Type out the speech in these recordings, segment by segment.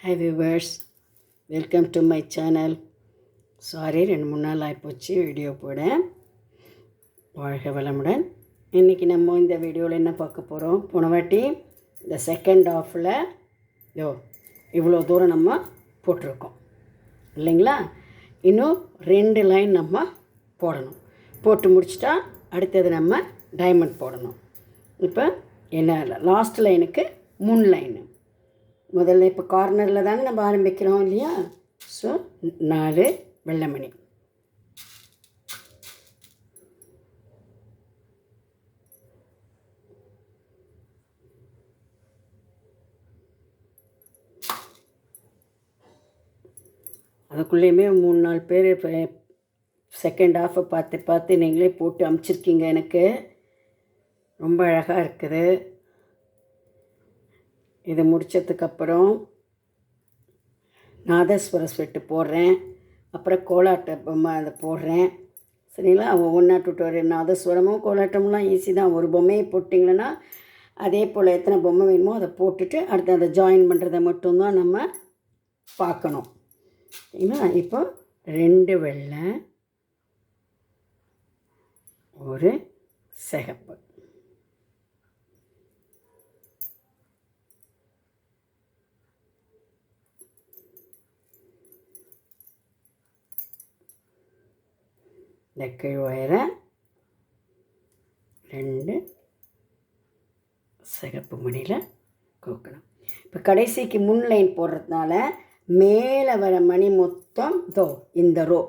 Hi viewers, welcome to my channel. Sorry 2-3 நாள் ஆகிப்போச்சு video போட. வாழ்க வளமுடன். இன்றைக்கி நம்ம இந்த வீடியோவில் என்ன பார்க்க போகிறோம், போன வாட்டி இந்த செகண்ட் ஹாஃபில் இவ்வளோ தூரம் நம்ம போட்டிருக்கோம் இல்லைங்களா. இன்னும் 2 லைன் நம்ம போடணும். போட்டு முடிச்சிட்டா அடுத்தது நம்ம டைமண்ட் போடணும். இப்போ என்ன லாஸ்ட் லைனுக்கு 3 லைனு. முதல்ல இப்போ கார்னரில் தானே நம்ம ஆரம்பிக்கிறோம் இல்லையா. ஸோ 4 வெள்ளை மணி. அதுக்குள்ளேயுமே 3-4 பேர் இப்போ செகண்ட் ஹாஃபை பார்த்து நீங்களே போட்டு அமுச்சிருக்கீங்க. எனக்கு ரொம்ப அழகாக இருக்குது. இது முடித்ததுக்கப்புறம் நாதஸ்வர ஸ்வெட்டு போடுறேன், அப்புறம் கோலாட்ட பொம்மை அதை போடுறேன். சரிங்களா. ஒவ்வொன்றா டுட்டோரியல். நாதஸ்வரமும் கோலாட்டம்லாம் ஈஸி தான். ஒரு பொம்மையை போட்டிங்கன்னா அதே போல் எத்தனை பொம்மை வேணுமோ அதை போட்டுட்டு அடுத்து அதை ஜாயின் பண்ணுறதை மட்டும்தான் நம்ம பார்க்கணும். சரிங்களா. இப்போ 2 வெள்ளை, 1 சிகப்பு. இந்த கீழ் ஒயரை 2 சிகப்பு மணியில் கோக்கணும். இப்போ கடைசிக்கு முன் லைன் போடுறதுனால மேலே வர மணி மொத்தம் இந்த ரோ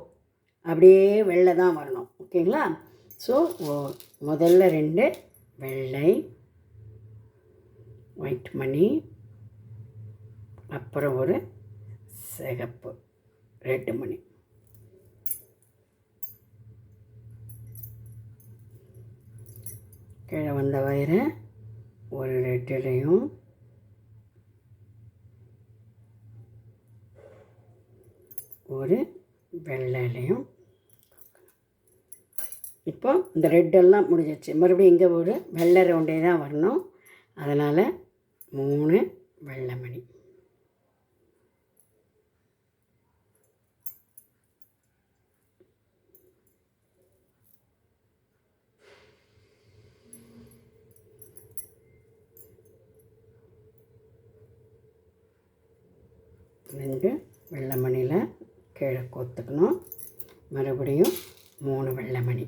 அப்படியே வெள்ளை தான் வரணும். ஓகேங்களா. ஸோ முதல்ல 2 வெள்ளை ஒயிட் மணி, அப்புறம் ஒரு சிகப்பு ரெட் மணி. கீழே வந்த வயரை ஒரு ரெட்டிலையும் ஒரு வெள்ளையிலையும். இப்போ இந்த ரெட்டெல்லாம் முடிஞ்சிச்சு. மறுபடியும் இங்கே ஒரு வெள்ளை ரவுண்டே தான் வரணும். அதனால் 3 வெள்ளை மணி. ரெண்டு வெள்ளை மணியில் கீழே கோத்துக்கணும். மறுபடியும் 3 வெள்ளை மணி.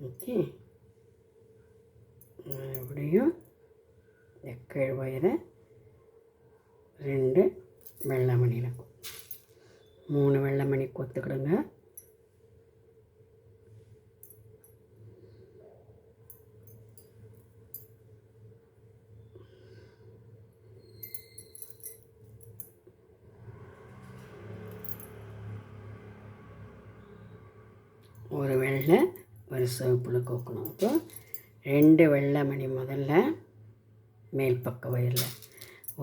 ஓகே. மறுபடியும் கீழ் வயரை 2 வெள்ளை மணியில் 3 வெள்ளை மணி கோத்துக்கிடுங்க. ஒரு வெள்ளை ஒரு சிவப்பில் கோக்கணும். இப்போ 2 வெள்ளை மணி முதல்ல மேல் பக்க வயரில்,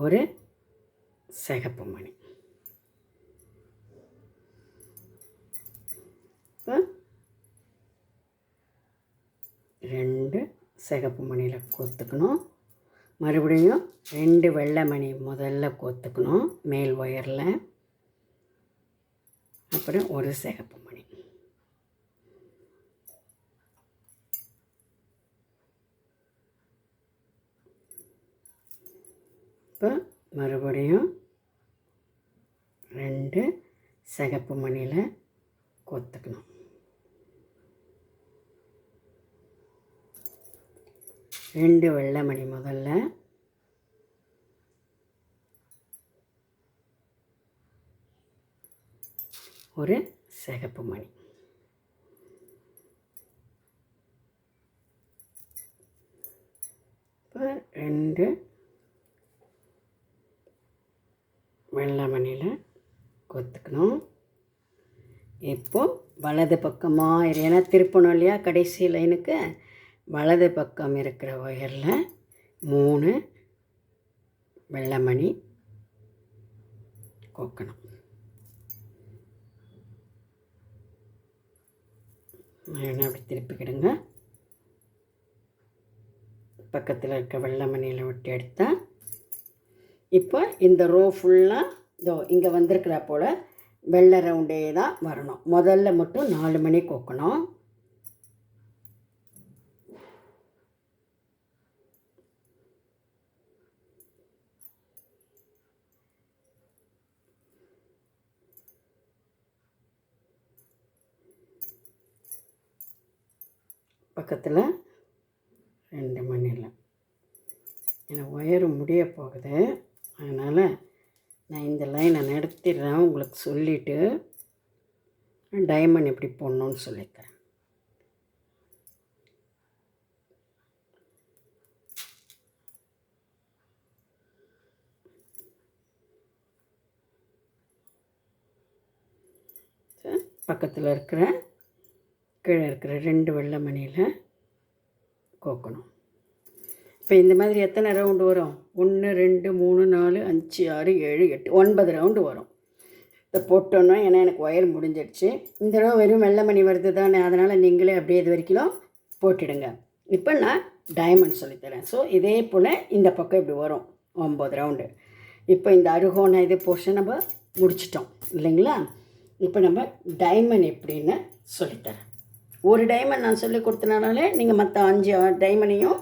ஒரு சிகப்பு மணி. இப்போ 2 சிகப்பு மணியில் கோத்துக்கணும். மறுபடியும் 2 வெள்ளை மணி முதல்ல கோத்துக்கணும் மேல் ஒயரில், அப்புறம் ஒரு சிகப்பு மணி. இப்போ மறுபடியும் 2 சிகப்பு மணியில் கோத்துக்கணும். 2 வெள்ளை மணி முதல்ல, ஒரு சிகப்பு மணி. இப்போ 2 வெள்ளை மணியில் கொத்துக்கணும். இப்போது வலது பக்கமாக ஏன்னா திருப்பணும் இல்லையா கடைசி லைனுக்கு, வலது பக்கம் இருக்கிற ஒயரில் 3 வெள்ளை மணி கோக்கணும். அப்படி திருப்பிக்கிடுங்க. பக்கத்தில் இருக்க வெள்ளை மணியில் விட்டு எடுத்தால் இப்போ இந்த ரோ ஃபுல்லாக இதோ இங்கே வந்திருக்கிற போல் வெள்ளை ரவுண்டே தான் வரணும். முதல்ல மட்டும் 4 மணி கோக்கணும். பக்கத்தில் 2 மணியில் எனக்கு ஒயர் முடிய போகுது. அதனால் நான் இந்த லைனை நிறுத்திடுறேன். உங்களுக்கு சொல்லிவிட்டு டைமண்ட் எப்படி போடணுன்னு சொல்லித்தரேன். பக்கத்தில் இருக்கிற கீழே இருக்கிற 2 வெள்ளை மணியில் கோக்கணும். இப்போ இந்த மாதிரி எத்தனை ரவுண்டு வரும்? 1 2 3 4 5 6 7 8 9 ரவுண்டு வரும். இதை போட்டோன்னா ஏன்னா எனக்கு ஒயர் முடிஞ்சிடுச்சு. இந்த தடவை வெறும் வெள்ளை மணி வருது தானே, அதனால் நீங்களே அப்படியே இது வரைக்கும் போட்டுடுங்க. இப்போ நான் டைமண்ட் சொல்லித்தரேன். ஸோ இதே போல் இந்த பக்கம் இப்படி வரும் 9 ரவுண்டு. இப்போ இந்த அருகோண இது போர்ஷன் நம்ம முடிச்சிட்டோம் இல்லைங்களா? இப்போ நம்ம டைமண்ட் எப்படின்னு சொல்லித்தரேன். ஒரு டைமண்ட் நான் சொல்லி கொடுத்தனாலே நீங்கள் மற்ற 5 டைமண்டையும்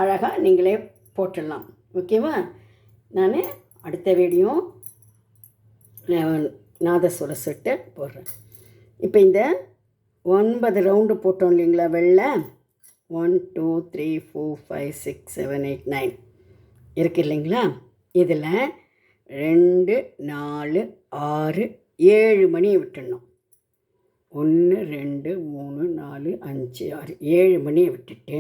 அழகாக நீங்களே போட்டுடலாம். ஓகேவா? நான் அடுத்த வீடியோ நாதஸ்வர செட்டு போடுறேன். இப்போ இந்த 9 ரவுண்டு போட்டோம் இல்லைங்களா? வெள்ளை 1 2 3 4 5 6 7 8 9 இருக்குது இல்லைங்களா? இதில் 2 4 6 7 மணியை விட்டுடணும். 1 2 3 4 5 6 7 மணியை விட்டுட்டு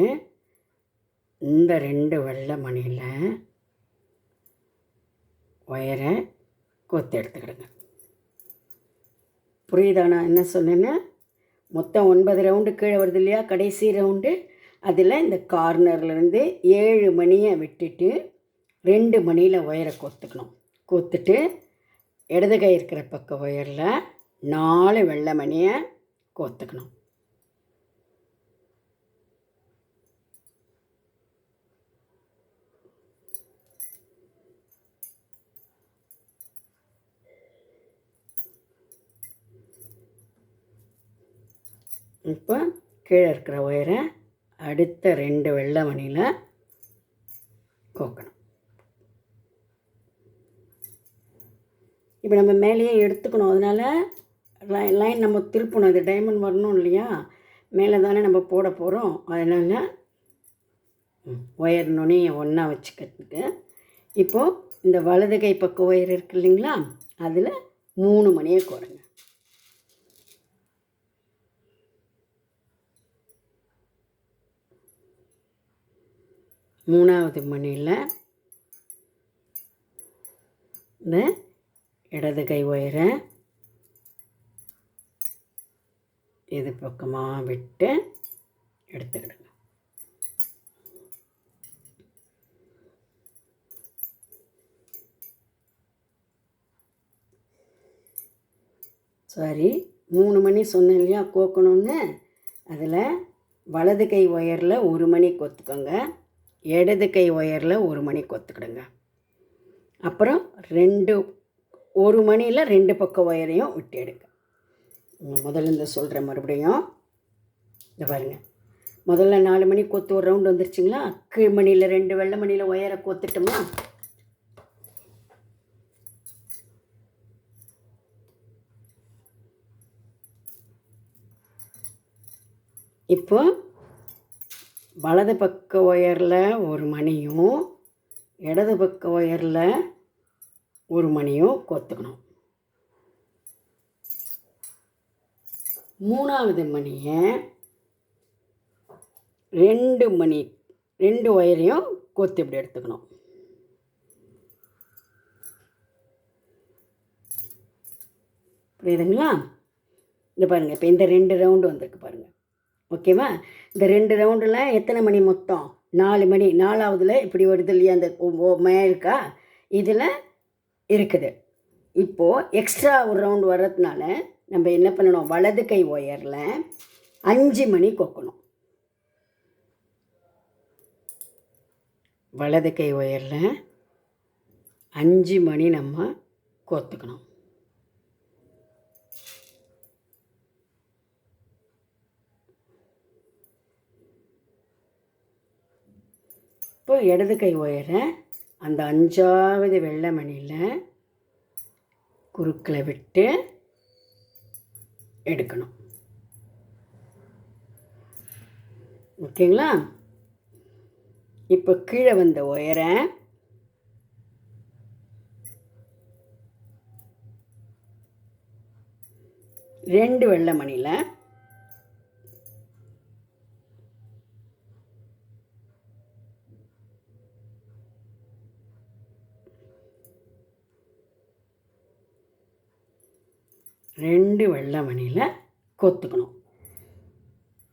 இந்த 2 வெள்ளை மணியில் ஒயரை கோத்து எடுத்துக்கிடுங்க. புரியுதா நான் என்ன சொன்னேன்னு? மொத்தம் 9 ரவுண்டு கீழே வருது இல்லையா? கடைசி ரவுண்டு அதில் இந்த கார்னர்லேருந்து 7 மணியை விட்டுட்டு 2 மணியில் ஒயரை கோத்துக்கணும். கோத்துட்டு இடது கை இருக்கிற பக்க ஒயரில் 4 வெள்ளை மணியை கோத்துக்கணும். இப்போ கீழே இருக்கிற ஒயரை அடுத்த 2 வெள்ளை மணியில் கோக்கணும். இப்போ நம்ம மேலேயே எடுத்துக்கணும். அதனால் லைன் நம்ம திருப்பணும். இது டைமண்ட் வரணும் இல்லையா? மேலே தானே நம்ம போட போகிறோம். அதனால் ஒயர் நுனியை ஒன்றா வச்சுக்கிறதுக்கு இப்போது இந்த வலது கை பக்க ஒயர் இருக்குது இல்லைங்களா? அதில் 3 மணியை கோருங்க. மூணாவது மணியில் இந்த இடது கை ஒயரை இது பக்கமாக விட்டு எடுத்துக்கிடுங்க. சாரி, 3 மணி சொன்னேன் இல்லையா கோக்கணும்னு? அதில் வலது கை ஒயரில் 1 மணி கொத்துக்கோங்க, இடது கை ஒயரில் 1 மணி கொத்துக்கிடுங்க. அப்புறம் 1 மணியில் 2 பக்க ஒயரையும் விட்டு எடுங்க. முதல்ல இந்த சொல்கிறேன் மறுபடியும். இந்த பாருங்கள், முதல்ல 4 மணி கொத்து ஒரு ரவுண்டு வந்துருச்சுங்களா? கீழ் மணியில் 2 வெள்ளை மணியில் ஒயரை கொத்துட்டோமா? இப்போ வலது பக்க ஒயரில் 1 மணியும் இடது பக்க ஒயரில் 1 மணியும் கோத்துக்கணும். மூணாவது மணியை 2 ஒயரையும் கோத்து இப்படி எடுத்துக்கணும். புரியுதுங்களா? இந்த பாருங்கள், இப்போ இந்த 2 ரவுண்டு வந்திருக்கு பாருங்கள். ஓகேவா? இந்த 2 ரவுண்டில் எத்தனை மணி மொத்தம்? 4 மணி. 4ஆவதுல இப்படி வருது இல்லையா? அந்த மேற்கா இதில் இருக்குது. இப்போது எக்ஸ்ட்ரா ஒரு ரவுண்டு வர்றதுனால நம்ம என்ன பண்ணணும்? வலது கை ஒயரில் 5 மணி கோக்கணும். வலது கை ஒயரில் 5 மணி நம்ம கோத்துக்கணும். இப்போ இடது கை ஒயரை அந்த 5ஆவது வெள்ளை மணியில் குறுக்கில் விட்டு எடுக்கணும். ஓகேங்களா? இப்போ கீழே வந்த ஒயரை ரெண்டு வெள்ளை மணியில் கோத்துக்கணும்.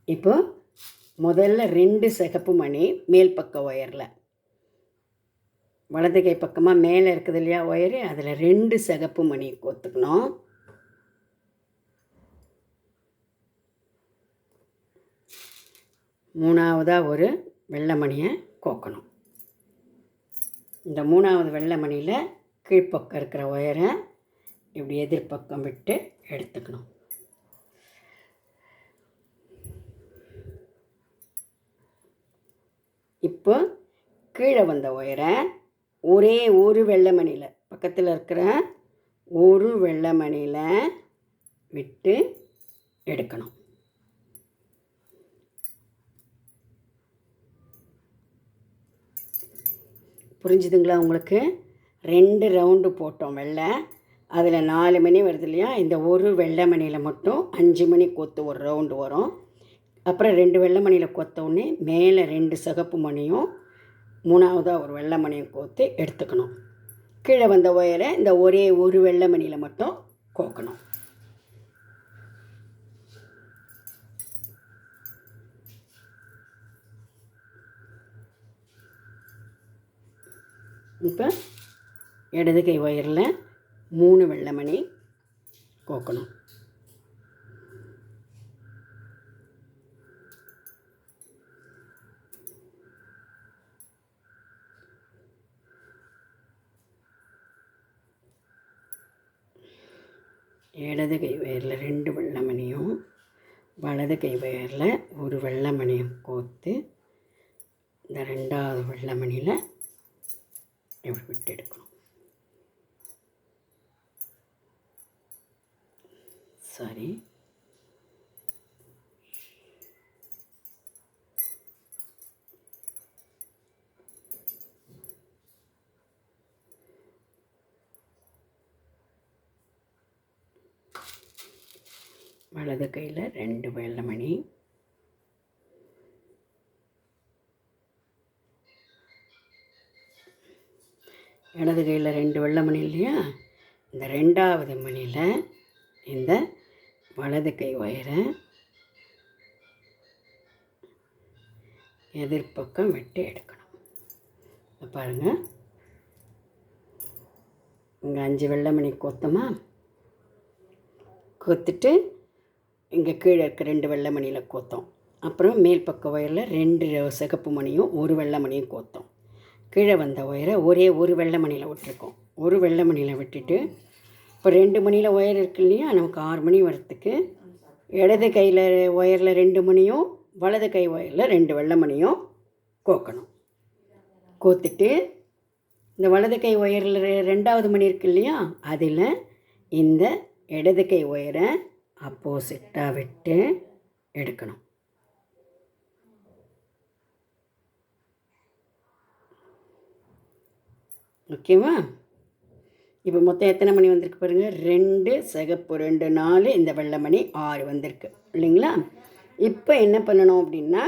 இப்போ முதல்ல 2 சிகப்பு மணி மேல் பக்க ஒயரில், வலது கை பக்கமாக மேலே இருக்குது இல்லையா ஒயரு, அதில் 2 சிகப்பு மணி கோத்துக்கணும். மூணாவதாக ஒரு வெள்ளை மணியை கோக்கணும். இந்த 3ஆவது வெள்ளை மணியில் கீழ்ப்பக்கம் இருக்கிற ஒயரை இப்படி எதிர்பக்கம் விட்டு எடுத்துக்கணும். இப்போ கீழே வந்த ஒயரை ஒரே ஒரு வெள்ளை மணியில், பக்கத்தில் இருக்கிற ஒரு வெள்ளை மணியில் விட்டு எடுக்கணும். புரிஞ்சுதுங்களா உங்களுக்கு? 2 ரவுண்டு போட்டோம் வெள்ளை, அதில் 4 மணி வருது இல்லையா, இந்த ஒரு வெள்ளை மணியில் மட்டும் 5 மணி கோத்து ஒரு ரவுண்டு வரும். அப்புறம் 2 வெள்ளை மணியில் கோத்த உடனே மேலே 2 சிகப்பு மணியும் 3ஆவதாக ஒரு வெள்ளை மணியும் கோத்து எடுத்துக்கணும். கீழே வந்த ஒயரை இந்த ஒரே ஒரு வெள்ளை மணியில் மட்டும் கோக்கணும். இப்போ இடது கை ஒயரில் 3 வெள்ளை மணி கோக்கணும். இடது கை ஒயரில் 2 வெள்ளை மணியும் வலது கை ஒயரில் ஒரு வெள்ளை மணியும் கோத்து இந்த 2ஆவது வெள்ளை மணியில் இப்படி விட்டு எடுக்கணும். சாரி, வலது கையில் 2 வெள்ளை மணி, இடது கையில் 2 வெள்ளை மணி இல்லையா, இந்த 2ஆவது மணியில் இந்த வலது கை ஒயரை எதிர்பக்கம் விட்டு எடுக்கணும். பாருங்கள், இங்கே 5 வெள்ளை மணி கோத்தமா, கோத்துட்டு இங்கே கீழே இருக்க 2 வெள்ளை மணியில் கோத்தோம். அப்புறம் மேல் பக்க ஒயரில் 2 சிகப்பு மணியும் ஒரு வெள்ளை மணியும் கோத்தோம். கீழே வந்த ஒயரை ஒரே ஒரு வெள்ளை மணியில் விட்டுருக்கோம். ஒரு வெள்ளை மணியில் விட்டுட்டு இப்போ 2 மணியில் ஒயர் இருக்கு இல்லையா, நமக்கு 6 மணி வரத்துக்கு இடது கையில் ஒயரில் 2 மணியும் வலது கை ஒயரில் 2 வெள்ளை மணியும் கோக்கணும். கோத்துட்டு இந்த வலது கை ஒயரில் 2ஆவது மணி இருக்கு இல்லையா, அதில் இந்த இடது கை ஒயரை அப்போசிட்டாக விட்டு எடுக்கணும். ஓகேவா? இப்போ மொத்தம் எத்தனை மணி வந்திருக்கு பாருங்கள், 2 சிகப்பு 2 4, இந்த வெள்ளை மணி 6 வந்திருக்கு இல்லைங்களா? இப்போ என்ன பண்ணணும் அப்படின்னா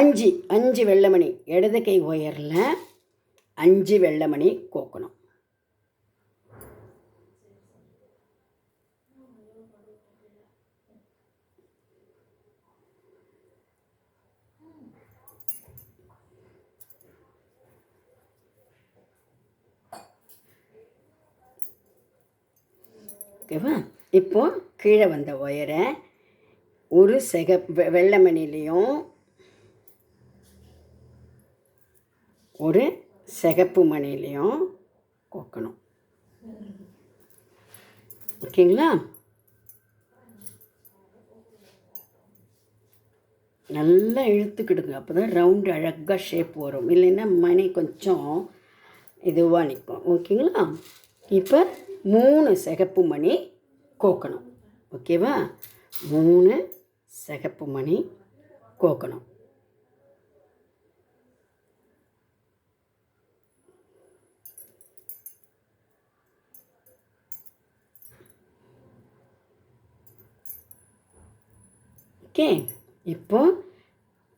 5 வெள்ளை மணி இடது கை ஒயரில் 5 வெள்ளை மணி கோக்கணும். ஓகேவா? இப்போது கீழே வந்த ஒயரை ஒரு வெள்ளை மணிலையும் ஒரு சிகப்பு மணிலையும் கோக்கணும். ஓகேங்களா? நல்லா இழுத்துக்கிடுங்க, அப்போ தான் ரவுண்டு அழகாக ஷேப் வரும். இல்லைன்னா மணி கொஞ்சம் இதுவாக நிற்கும். ஓகேங்களா? இப்போ 3 சிகப்பு மணி கோக்கணும். ஓகேவா? 3 சிகப்பு மணி கோக்கணும். ஓகே, இப்போ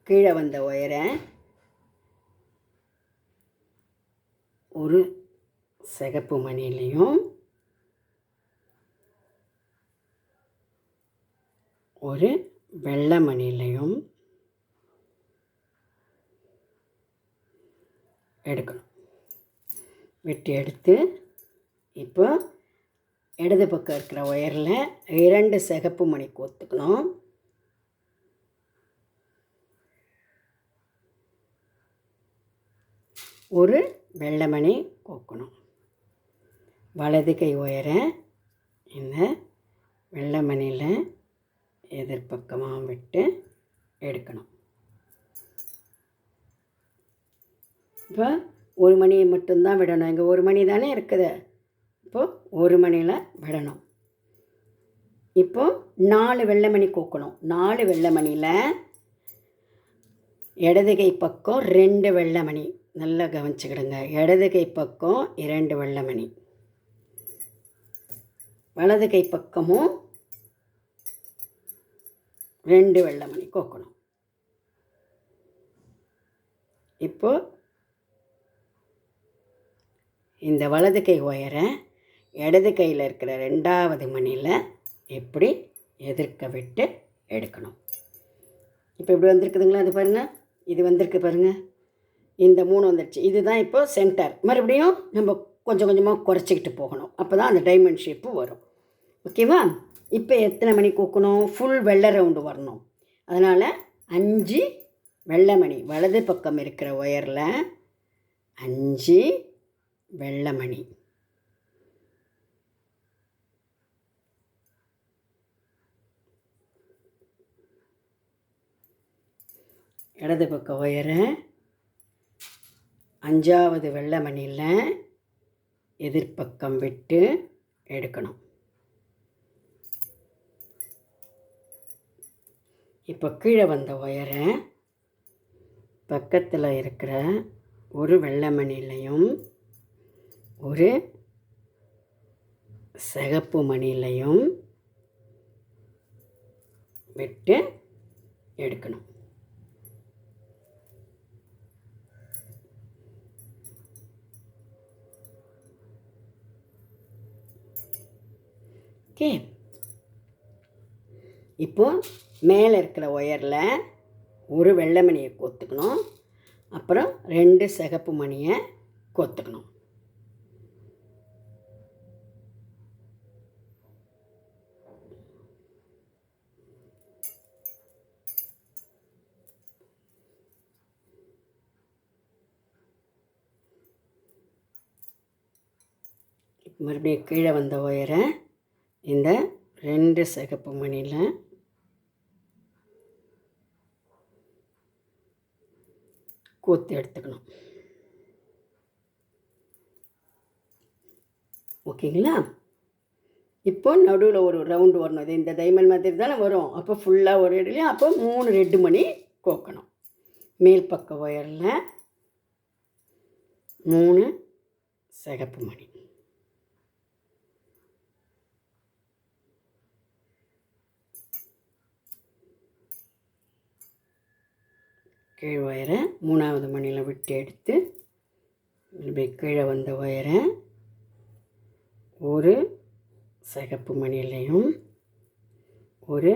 கீழே வந்த ஒயரை ஒரு சிகப்பு மணிலையும் ஒரு வெள்ளை மணிலையும் எடுக்கணும். வெட்டி எடுத்து இப்போ இடது பக்கம் இருக்கிற ஒயரில் 2 சிகப்பு மணி கோத்துக்கணும். ஒரு வெள்ளை மணி கோக்கணும். வலது கை ஒயரை இந்த வெள்ளை மணியில் எதிர்பக்கமாக விட்டு எடுக்கணும். இப்போ ஒரு மணியை மட்டும்தான் விடணும். இங்கே ஒரு மணி தானே இருக்குது. இப்போது ஒரு மணியில் விடணும். இப்போது 4 வெள்ளை மணி கோக்கணும். 4 வெள்ளை மணியில் இடது கை பக்கம் 2 வெள்ளை மணி. நல்லா கவனிச்சுக்கிடுங்க. இடது கை பக்கம் 2 வெள்ளை மணி, வலது கை பக்கமும் 2 வெள்ளை மணி கோக்கணும். இப்போ இந்த வலது கை ஒயரை இடது கையில் இருக்கிற 2வது மணியில் எப்படி எதிர்க்க விட்டு எடுக்கணும். இப்போ இப்படி வந்திருக்குதுங்களா? அது பாருங்கள், இது வந்திருக்கு பாருங்கள். இந்த 3 வந்துடுச்சு. இதுதான் இப்போ சென்டர். மறுபடியும் நம்ம கொஞ்சம் கொஞ்சமாக குறைச்சிக்கிட்டு போகணும். அப்போ தான் அந்த டைமண்ட் ஷேப்பு வரும். ஓகேவா? இப்போ எத்தனை மணி கோக்கணும்? ஃபுல் வெள்ளை ரவுண்டு வரணும். அதனால் 5 வெள்ளை மணி. வலது பக்கம் இருக்கிற ஒயரில் 5 வெள்ளை மணி. இடது பக்க ஒயரை 5வது வெள்ளை மணியில் எதிர்பக்கம் விட்டு எடுக்கணும். இப்போ கீழே வந்த ஒயரை பக்கத்தில் இருக்கிற ஒரு வெள்ளை மணிலையும் ஒரு சிகப்பு மணிலையும் விட்டு எடுக்கணும். ஓகே, இப்போது மேலே இருக்கிற ஒயரில் ஒரு வெள்ளை மணியை கோத்துக்கணும். அப்புறம் 2 சிகப்பு மணியை கோத்துக்கணும். மறுபடியும் கீழே வந்த ஒயரை இந்த 2 சிகப்பு மணியில் கோத்து எடுத்துக்கணும். ஓகேங்களா? இப்போ நடுவில் ஒரு ரவுண்டு வரணும். இது இந்த டைமண்ட் மாதிரி தானே வரும். அப்போ ஃபுல்லாக ஒரு இடத்துலையும் அப்போ 3 ரெட்டு மணி கோக்கணும். மேல் பக்க ஒயரில் 3 சிகப்பு மணி. கீழ் ஒயரை 3வது மணியில் விட்டு எடுத்து இப்படி கீழே வந்த ஒயரை ஒரு சிகப்பு மணிலையும் ஒரு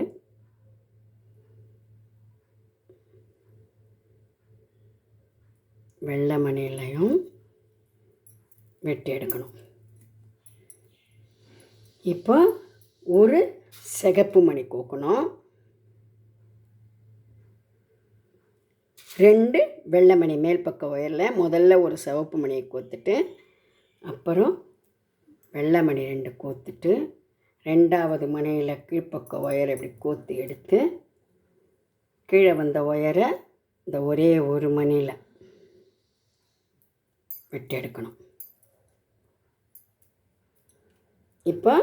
வெள்ளை மணிலையும் வெட்டி எடுக்கணும். இப்போ ஒரு சிகப்பு மணி கோக்கணும். 2 வெள்ளை மணி மேல் பக்க ஒயரில் முதல்ல ஒரு சிவப்பு மணியை கோத்துட்டு, அப்புறம் வெள்ளை மணி 2 கோத்துட்டு, 2வது மணியில் கீழ்ப்பக்க ஒயரை இப்படி கோத்து எடுத்து, கீழே வந்த ஒயரை இந்த ஒரே ஒரு மணியில் வெட்டி எடுக்கணும். இப்போ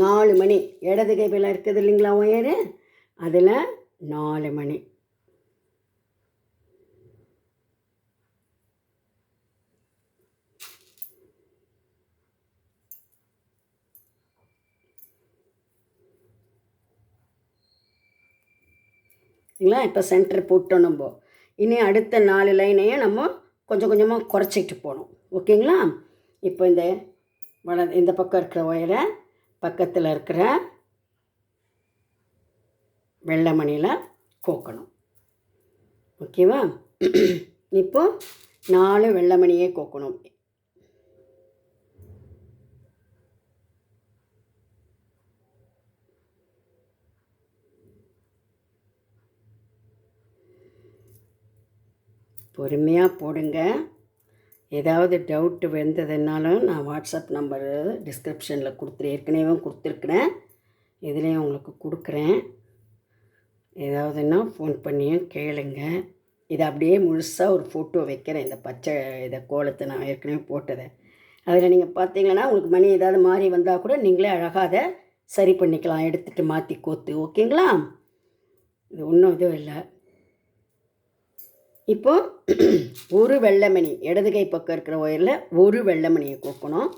4 மணி இடது கைப்பில் இருக்குது இல்லைங்களா ஒயரு, அதில் 4 மணி. இல்லைங்களா? இப்போ சென்டர் போட்டோம். நம்ம இனி அடுத்த 4 லைனையும் நம்ம கொஞ்சம் கொஞ்சமாக குறைச்சிட்டு போகணும். ஓகேங்களா? இப்போ இந்த பக்கம் இருக்கிற ஒயரை பக்கத்தில் இருக்கிற வெள்ளை மணியில் கோக்கணும். ஓகேவா? இப்போ 4 வெள்ளை மணியே கோக்கணும். பொறுமையாக போடுங்க. ஏதாவது டவுட்டு வந்ததுனாலும் நான் வாட்ஸ்அப் நம்பரு டிஸ்கிரிப்ஷனில் ஏற்கனவே கொடுத்துருக்குறேன், இதுலேயும் உங்களுக்கு கொடுக்குறேன். ஏதாவதுன்னா ஃபோன் பண்ணியும் கேளுங்க. இதை அப்படியே முழுசாக ஒரு ஃபோட்டோ வைக்கிறேன். இந்த பச்சை கோலத்தை நான் ஏற்கனவே போட்டதை அதில் நீங்கள் பார்த்தீங்கன்னா உங்களுக்கு மணி ஏதாவது மாறி வந்தால் கூட நீங்களே அழகாக அதை சரி பண்ணிக்கலாம், எடுத்துகிட்டு மாற்றி கோத்து. ஓகேங்களா? இது ஒன்றும் இதுவும் இல்லை. இப்போது ஒரு வெள்ளை மணி இடது கை பக்கம் இருக்கிற ஒயரில் ஒரு வெள்ளை மணியை கோக்கணும்.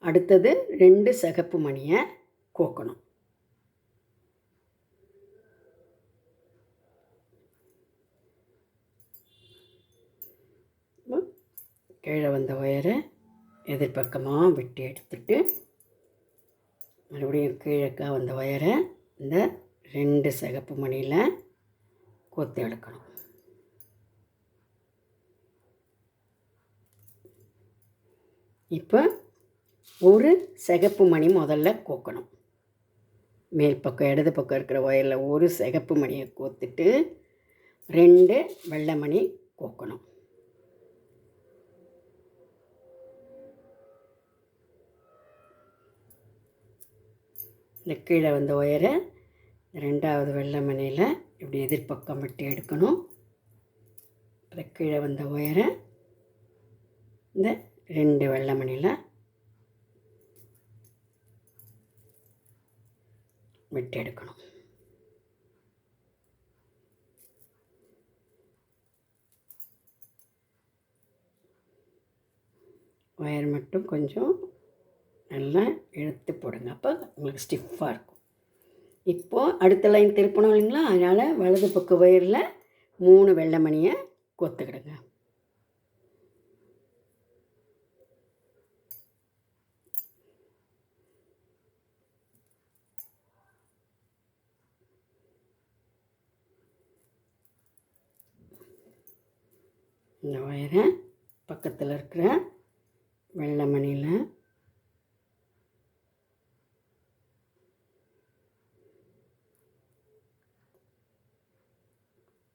அடுத்தது 2 சிகப்பு மணியை கோக்கணும். கீழே வந்த ஒயரை எதிர்பக்கமாக வெட்டி எடுத்துட்டு, மறுபடியும் கீழே வந்த ஒயரை இந்த 2 சிகப்பு மணியில் கோத்து எடுக்கணும். இப்போ ஒரு சிகப்பு மணி முதல்ல கோக்கணும். மேல் பக்கம் இடது பக்கம் இருக்கிற ஒயரில் ஒரு சிகப்பு மணியை கோத்துட்டு 2 வெள்ளை மணி கோக்கணும். இந்த கீழே வந்த ஒயரை 2வது வெள்ளை மணியில் இப்படி எதிர்பக்கம் விட்டு எடுக்கணும். அப்புறம் கீழே வந்த ஒயரை இந்த 2 வெள்ளை மணியில் விட்டு எடுக்கணும். ஒயர் மட்டும் கொஞ்சம் நல்லா இழுத்து போடுங்க, அப்போ உங்களுக்கு ஸ்டிஃபாக இருக்கும். இப்போது அடுத்த லைன் திருப்பணும் இல்லைங்களா? அதனால் வலது பக்க ஒயரில் 3 வெள்ளை மணியை கோத்துக்கிடுங்க. இந்த ஒயரை பக்கத்தில் இருக்கிற வெள்ளை மணியில்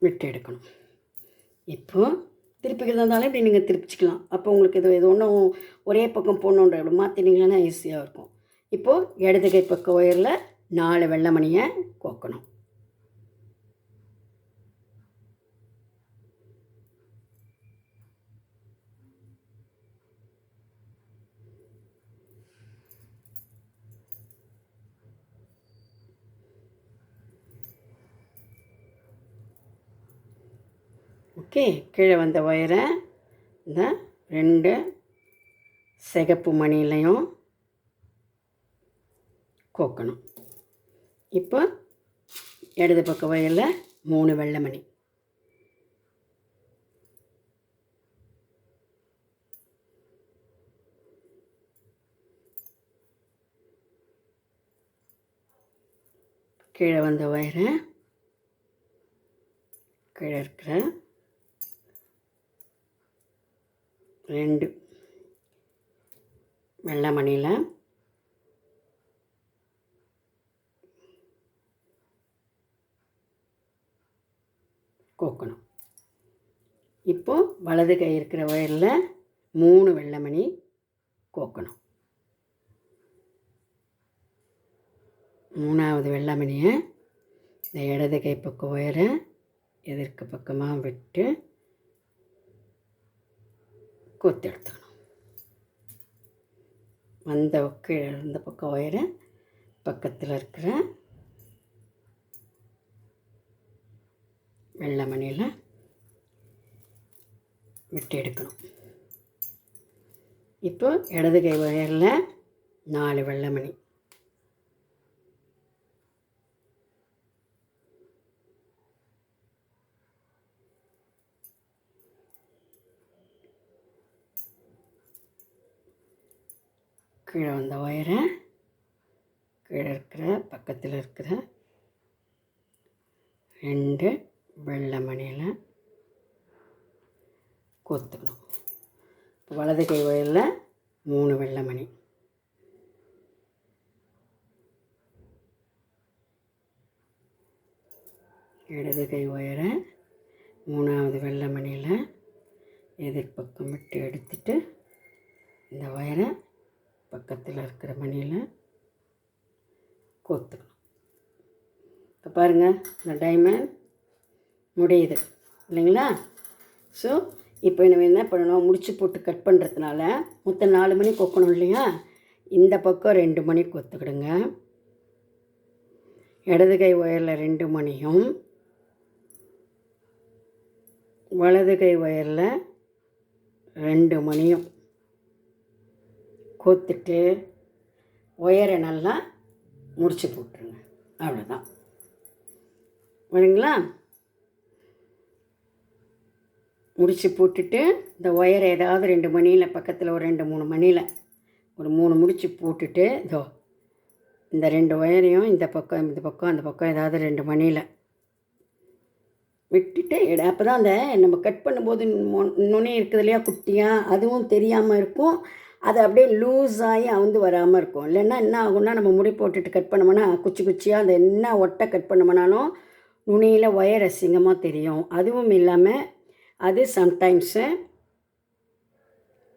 விட்டு எடுக்கணும். இப்போது திருப்பிக்கிறதா இருந்தாலும் இப்படி நீங்கள் திருப்பிச்சிக்கலாம். அப்போ உங்களுக்கு இது ஒன்றும் ஒரே பக்கம் போடணுன்ற இப்படி மாற்றினீங்கன்னா ஈஸியாக இருக்கும். இப்போது இடது கை பக்க ஒயரில் 4 வெள்ளை மணியை கோக்கணும். ஓகே, கீழே வந்த ஒயரை இந்த 2 சிகப்பு மணிலையும் கோக்கணும். இப்போ இடது பக்க ஒயரில் 3 வெள்ளை மணி. கீழே வந்த ஒயரை கீழே இருக்கிற 2 வெள்ளை மணியில் கோக்கணும். இப்போது வலது கை இருக்கிற ஒயரில் 3 வெள்ளை மணி கோக்கணும். 3ஆவது வெள்ளை மணியை இந்த இடது கை பக்கம் ஒயரை எதிர்க்கு பக்கமாக விட்டு கோத்து எடுத்துக்கணும். இந்த பக்கம் ஒயரை பக்கத்தில் இருக்கிற வெள்ளை மணியில் விட்டு எடுக்கணும். இப்போ இடது கை ஒயரில் 4 வெள்ளை மணி. கீழே வந்த ஒயரை கீழே இருக்கிற பக்கத்தில் இருக்கிற 2 வெள்ளை மணியில் கோத்துக்கணும். வலது கை ஒயரில் 3 வெள்ளை மணி. இடது கை ஒயரை 3ஆவது வெள்ளை மணியில் எதிர்பக்கம் விட்டு எடுத்துட்டு இந்த ஒயரை பக்கத்தில் இருக்கிற மணியில் கோத்துக்கணும். இப்போ பாருங்கள், இந்த டைமண்ட் முடியுது இல்லைங்களா? ஸோ இப்போ நம்ம என்ன பண்ணணும், முடிச்சு போட்டு கட் பண்ணுறதுனால மொத்தம் 4 மணி கொக்கணும் இல்லையா? இந்த பக்கம் 2 மணி கொத்துக்கிடுங்க. இடது கை ஒயரில் 2 மணியும் வலது கை ஒயரில் 2 மணியும் கோத்துட்டு ஒயரை நல்லா முடிச்சு போட்டுருங்க. அவ்வளோதான். வேணுங்களா? முடிச்சு போட்டுட்டு இந்த ஒயரை ஏதாவது 2 மணியில் பக்கத்தில் ஒரு 2-3 மணியில் ஒரு 3 முடிச்சு போட்டுட்டு இதோ இந்த 2 ஒயரையும் இந்த பக்கம் அந்த பக்கம் ஏதாவது 2 மணியில் விட்டுட்டு அப்போ தான் அந்த நம்ம கட் பண்ணும்போது நுனி இருக்குது இல்லையா குட்டியாக, அதுவும் தெரியாமல் இருக்கும். அது அப்படியே லூஸ் ஆகி அவுந்து வராமல் இருக்கும். இல்லைன்னா என்ன ஆகும்னா, நம்ம முடி போட்டுட்டு கட் பண்ணோம்னா குச்சியாக அந்த என்ன ஒட்டை கட் பண்ணோம்னாலும் நுனியில் ஒயர் அசிங்கமாக தெரியும். அதுவும் இல்லாமல் அது சம்டைம்ஸு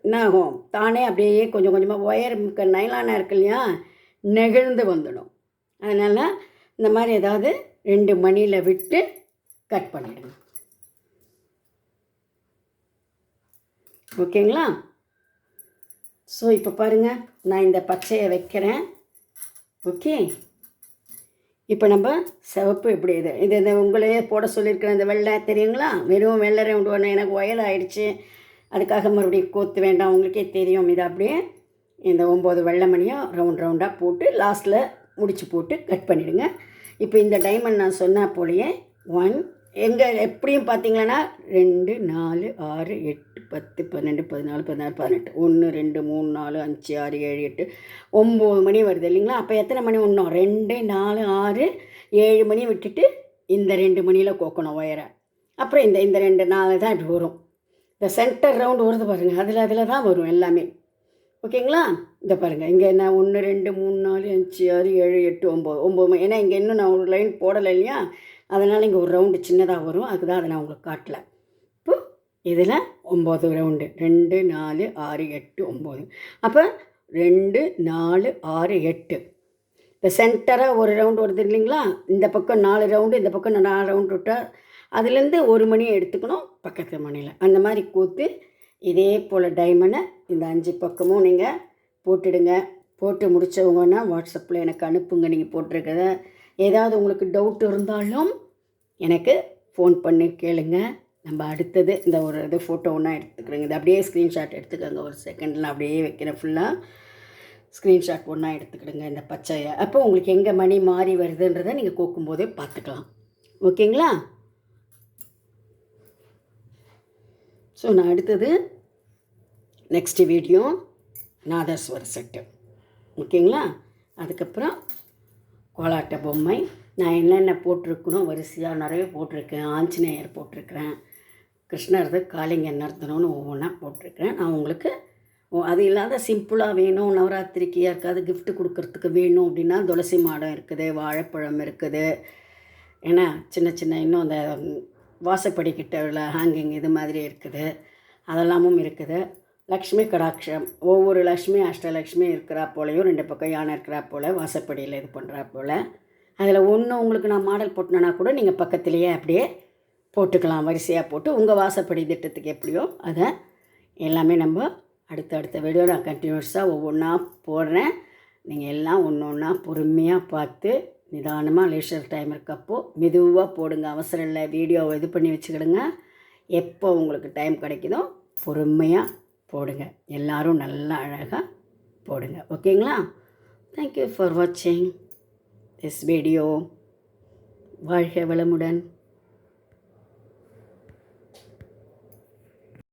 என்ன ஆகும், தானே அப்படியே கொஞ்சம் கொஞ்சமாக ஒயர் நைலானாக இருக்கு இல்லையா, நெகிழ்ந்து வந்துடும். அதனால் இந்த மாதிரி ஏதாவது 2 மணியில் விட்டு கட் பண்ணிவிடுங்க. ஓகேங்களா? ஸோ இப்போ பாருங்கள், நான் இந்த பச்சையை வைக்கிறேன். ஓகே, இப்போ நம்ம சிவப்பு எப்படி இது உங்களையே போட சொல்லியிருக்கிறேன். இந்த வெள்ளை தெரியுங்களா? வெறும் வெள்ளை ரவுண்டு ஒன்று எனக்கு ஒயல் ஆகிடுச்சு, அதுக்காக மறுபடியும் கோத்து வேண்டாம், உங்களுக்கே தெரியும். இது அப்படியே இந்த 9 வெள்ளை மணியும் ரவுண்டாக போட்டு லாஸ்ட்டில் முடிச்சு போட்டு கட் பண்ணிவிடுங்க. இப்போ இந்த டைமண்ட் நான் சொன்ன போலேயே 1 எங்கே எப்படியும் பார்த்தீங்கன்னா 2 4 6 8 10 12 14 16 18 1 2 3 4 5 6 7 8 9 மணி வருது இல்லைங்களா? அப்போ எத்தனை மணி ஒன்றும் 2 4 6 7 மணி விட்டுட்டு இந்த 2 மணியில் கோக்கணும் ஒயரை. அப்புறம் இந்த 2 4 தான் இப்படி வரும். இந்த சென்டர் ரவுண்டு வருது பாருங்கள், அதில் தான் வரும் எல்லாமே. ஓகேங்களா? இந்த பாருங்கள், இங்கே என்ன 1 2 3 4 5 6 7 8 9 ஏன்னா இங்கே இன்னும் நான் ஒரு லைன் போடலை இல்லையா, அதனால் இங்கே ஒரு ரவுண்டு சின்னதாக வரும். அதுதான் அதை நான் உங்களுக்கு காட்டலை. இப்போ இதில் 9 ரவுண்டு 2 4 6 8 9. அப்போ 2 4 6 8 இந்த சென்டராக ஒரு ரவுண்டு வருது இல்லைங்களா? இந்த பக்கம் 4 ரவுண்டு, இந்த பக்கம் 4 ரவுண்டு விட்டால் அதுலேருந்து 1 மணியை எடுத்துக்கணும் பக்கத்து மணியில். அந்த மாதிரி கோத்து இதே போல் டைமண்டை இந்த 5 பக்கமும் நீங்கள் போட்டுடுங்க. போட்டு முடித்தவங்கன்னா வாட்ஸ்அப்பில் எனக்கு அனுப்புங்க. நீங்கள் போட்டிருக்கத ஏதாவது உங்களுக்கு டவுட் இருந்தாலும் எனக்கு ஃபோன் பண்ணி கேளுங்க. நம்ம அடுத்தது இந்த ஒரு ஃபோட்டோ ஒன்றா எடுத்துக்கிறேங்க. இது அப்படியே ஸ்க்ரீன்ஷாட் எடுத்துக்கோங்க. ஒரு செகண்டில் அப்படியே வைக்கிறேன். ஃபுல்லாக ஸ்க்ரீன்ஷாட் ஒன்றா எடுத்துக்கிடுங்க இந்த பச்சையை. அப்போ உங்களுக்கு எங்கே மணி மாறி வருதுன்றதை நீங்கள் கோக்கும்போதே பார்த்துக்கலாம். ஓகேங்களா? ஸோ நான் அடுத்தது நெக்ஸ்ட் வீடியோ நாதஸ்வர செட்டு. ஓகேங்களா? அதுக்கப்புறம் கோலாட்ட பொம்மை நான் என்னென்ன போட்டிருக்கணும் வரிசையாக நிறைய போட்டிருக்கேன். ஆஞ்சநேயர் போட்டிருக்கிறேன், கிருஷ்ணரது காளிங்க நர்த்தனம்னு ஒவ்வொன்றா போட்டிருக்கிறேன். நான் உங்களுக்கு அது இல்லாத சிம்பிளாக வேணும், நவராத்திரிக்கு யாருக்காவது கிஃப்ட்டு கொடுக்கறதுக்கு வேணும் அப்படின்னா துளசி மாடம் இருக்குது, வாழைப்பழம் இருக்குது. ஏன்னா சின்ன இன்னும் அந்த வாசப்படிக்கிட்ட உள்ள ஹேங்கிங் இது மாதிரி இருக்குது, அதெல்லாமும் இருக்குது. லக்ஷ்மி கடாட்சம், ஒவ்வொரு லக்ஷ்மி அஷ்டலக்ஷ்மி இருக்கிறா போலையும் 2 பக்கம் யானை இருக்கிறா போல் வாசப்படியில் இது பண்ணுறா போல். அதில் ஒன்று உங்களுக்கு நான் மாடல் போட்டேன்னா கூட நீங்கள் பக்கத்துலேயே அப்படியே போட்டுக்கலாம், வரிசையாக போட்டு உங்கள் வாசப்படி திட்டத்துக்கு எப்படியோ அதை எல்லாமே நம்ம அடுத்த வீடியோ நான் கண்டினியூஸாக ஒவ்வொன்றா போடுறேன். நீங்கள் எல்லாம் ஒன்று ஒன்றா பொறுமையாக பார்த்து நிதானமாக லீஷர் டைம் இருக்கப்போ மெதுவாக போடுங்க. அவசரம் இல்லை, வீடியோவை இது பண்ணி வச்சுக்கிடுங்க. எப்போ உங்களுக்கு டைம் கிடைக்குதோ பொறுமையாக போடுங்க. எல்லோரும் நல்லா அழகாக போடுங்க. ஓகேங்களா? தேங்க்யூ ஃபார் வாட்சிங் திஸ் வீடியோ. வாழ்க வளமுடன்.